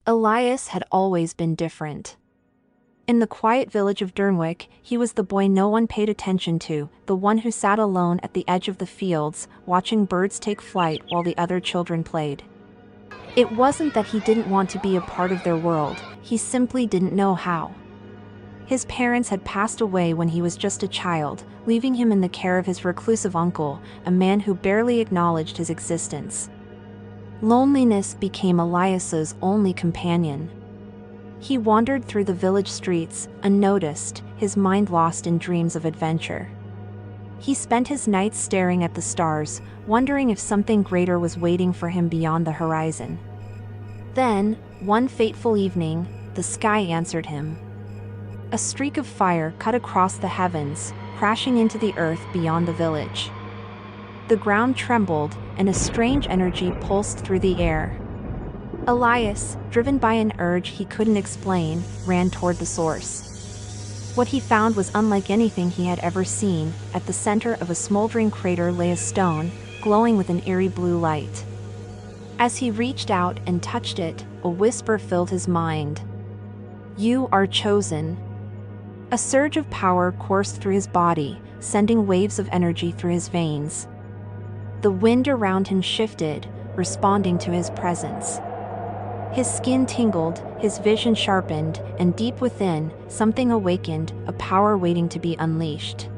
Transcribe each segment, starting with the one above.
Elias had always been different. In the quiet village of Dernwick, he was the boy no one paid attention to, the one who sat alone at the edge of the fields, watching birds take flight while the other children played. It wasn't that he didn't want to be a part of their world, he simply didn't know how. His parents had passed away when he was just a child, leaving him in the care of his reclusive uncle, a man who barely acknowledged his existence. Loneliness became Elias's only companion. He wandered through the village streets, unnoticed, his mind lost in dreams of adventure. He spent his nights staring at the stars, wondering if something greater was waiting for him beyond the horizon. Then, one fateful evening, the sky answered him. A streak of fire cut across the heavens, crashing into the earth beyond the village. The ground trembled, and a strange energy pulsed through the air. Elias, driven by an urge he couldn't explain, ran toward the source. What he found was unlike anything he had ever seen. At the center of a smoldering crater lay a stone, glowing with an eerie blue light. As he reached out and touched it, a whisper filled his mind. "You are chosen." A surge of power coursed through his body, sending waves of energy through his veins. The wind around him shifted, responding to his presence. His skin tingled, his vision sharpened, and deep within, something awakened, a power waiting to be unleashed.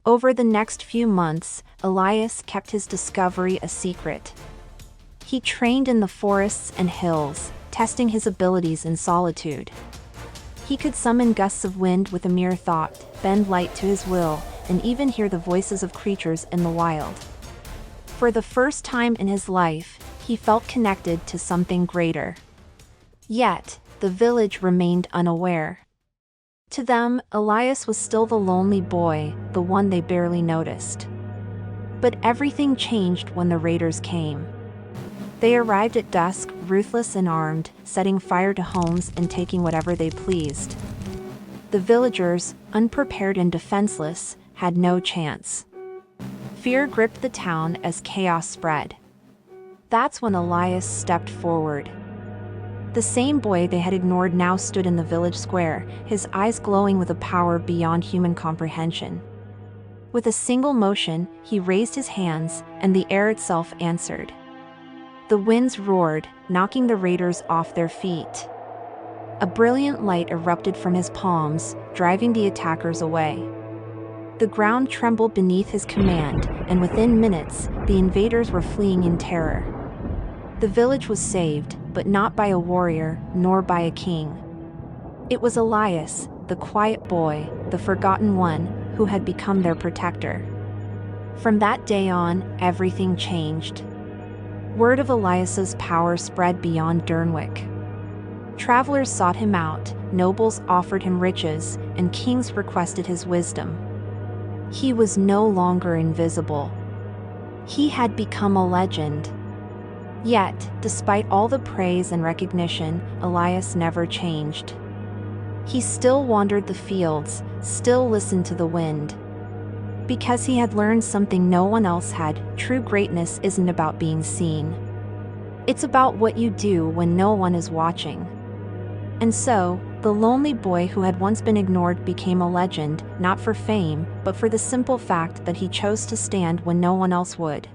Over the next few months, Elias kept his discovery a secret. He trained in the forests and hills, testing his abilities in solitude. He could summon gusts of wind with a mere thought, bend light to his will, and even hear the voices of creatures in the wild. For the first time in his life, he felt connected to something greater. Yet, the village remained unaware. To them, Elias was still the lonely boy, the one they barely noticed. But everything changed when the raiders came. They arrived at dusk, ruthless and armed, setting fire to homes and taking whatever they pleased. The villagers, unprepared and defenseless, had no chance. Fear gripped the town as chaos spread. That's when Elias stepped forward. The same boy they had ignored now stood in the village square, his eyes glowing with a power beyond human comprehension. With a single motion, he raised his hands, and the air itself answered. The winds roared, knocking the raiders off their feet. A brilliant light erupted from his palms, driving the attackers away. The ground trembled beneath his command, and within minutes, the invaders were fleeing in terror. The village was saved, but not by a warrior, nor by a king. It was Elias, the quiet boy, the forgotten one, who had become their protector. From that day on, everything changed. Word of Elias's power spread beyond Dernwick. Travelers sought him out, nobles offered him riches, and kings requested his wisdom. He was no longer invisible. He had become a legend. Yet, despite all the praise and recognition, Elias never changed. He still wandered the fields, still listened to the wind. Because he had learned something no one else had, true greatness isn't about being seen. It's about what you do when no one is watching. And so, the lonely boy who had once been ignored became a legend, not for fame, but for the simple fact that he chose to stand when no one else would.